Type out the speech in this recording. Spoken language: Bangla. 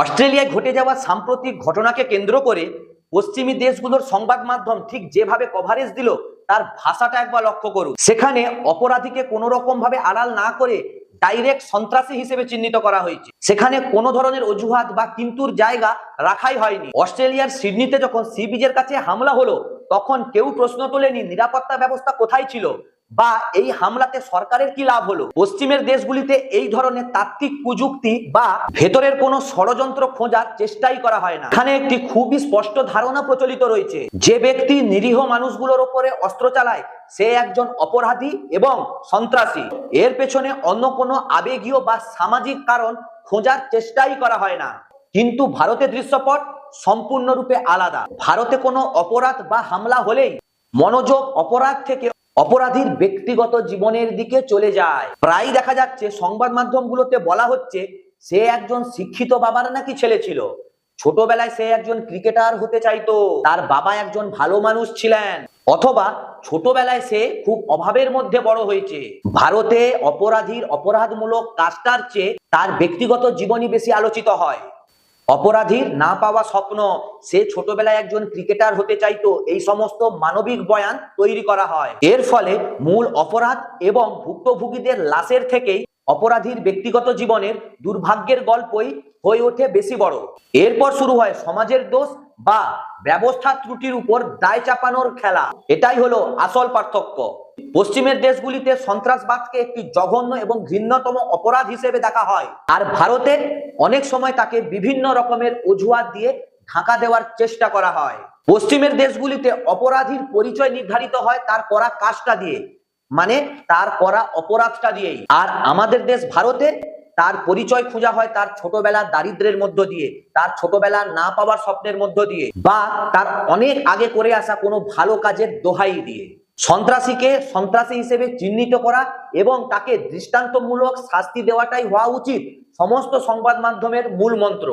অস্ট্রেলিয়ায় ঘটে যাওয়া সাম্প্রতিক ঘটনাকে কেন্দ্র করে পশ্চিমী দেশগুলোর সংবাদ মাধ্যম ঠিক যেভাবে কভারেজ দিল তার ভাষাটা একবার লক্ষ্য করুন। সেখানে অপরাধীকে কোনো রকম ভাবে আড়াল না করে ডাইরেক্ট সন্ত্রাসী হিসেবে চিহ্নিত করা হয়েছে। সেখানে কোনো ধরনের অজুহাত বা কিন্তুর জায়গা রাখাই হয়নি। অস্ট্রেলিয়ার সিডনিতে যখন সি বিচের কাছে হামলা হলো তখন কেউ প্রশ্ন তোলেনি নিরাপত্তা ব্যবস্থা কোথায় ছিল বা এই হামলাতে সরকারের কি লাভ হলো। পশ্চিমের দেশগুলিতে এই ধরনের তাত্ত্বিক প্রযুক্তি বা ভেতরের কোনো ষড়যন্ত্র খোঁজার চেষ্টাই করা হয় না। এখানে একটি খুবই স্পষ্ট ধারণা প্রচলিত রয়েছে, যে ব্যক্তি নিরীহ মানুষগুলোর উপরে অস্ত্র চালায় সে একজন অপরাধী এবং সন্ত্রাসী। এর পেছনে অন্য কোনো আবেগীয় বা সামাজিক কারণ খোঁজার চেষ্টাই করা হয় না। কিন্তু ভারতের দৃশ্যপট সম্পূর্ণরূপে আলাদা। ভারতে কোনো অপরাধ বা হামলা হলেই মনোযোগ অপরাধ থেকে অপরাধীর ব্যক্তিগত জীবনের দিকে চলে যায়। প্রায় দেখা যাচ্ছে সংবাদ মাধ্যমগুলোতে বলা হচ্ছে সে একজন শিক্ষিত বাবার নাকি ছেলে ছিল, ছোটবেলায় সে একজন ক্রিকেটার হতে চাইতো, তার বাবা একজন ভালো মানুষ ছিলেন, অথবা ছোটবেলায় সে খুব অভাবের মধ্যে বড় হয়েছে। ভারতে অপরাধীর অপরাধমূলক কাজটার চেয়ে তার ব্যক্তিগত জীবনই বেশি আলোচিত হয়। অপরাধীর না পাওয়া স্বপ্ন, সে ছোটবেলায় একজন ক্রিকেটার হতে চাইতো, এই সমস্ত মানবিক বয়ান তৈরি করা হয়। এর ফলে মূল অপরাধ এবং ভুক্তভোগীদের লাশের থেকেই অপরাধীর ব্যক্তিগত জীবনের দুর্ভাগ্যের গল্পই হয়ে ওঠে বেশি বড়। এরপর শুরু হয় সমাজের দোষ বা ব্যবস্থার ত্রুটির উপর দায় চাপানোর খেলা। এটাই হলো আসল পার্থক্য। পশ্চিমের দেশগুলিতে সন্ত্রাসবাদকে একটি জঘন্য এবং ঘৃণ্যতম অপরাধ হিসেবে দেখা হয়, আর ভারতে অনেক সময় তাকে বিভিন্ন রকমের অজুহাত দিয়ে ঢাকা দেওয়ার চেষ্টা করা হয়। পশ্চিমের দেশগুলিতে অপরাধীর পরিচয় নির্ধারিত হয় তার করা কাজটা দিয়ে, মানে তার করা অপরাধটা দিয়েই। আর আমাদের দেশ ভারতে তার পরিচয় খোঁজা হয় তার ছোটবেলার দারিদ্র্যের মধ্য দিয়ে, তার ছোটবেলার না পাওয়ার স্বপ্নের মধ্য দিয়ে, বা তার অনেক আগে করে আসা কোনো ভালো কাজের দোহাই দিয়ে। সন্ত্রাসীকে সন্ত্রাসী হিসেবে চিহ্নিত করা এবং তাকে দৃষ্টান্তমূলক শাস্তি দেওয়াটাই হওয়া উচিত সমস্ত সংবাদ মাধ্যমের মূল মন্ত্র।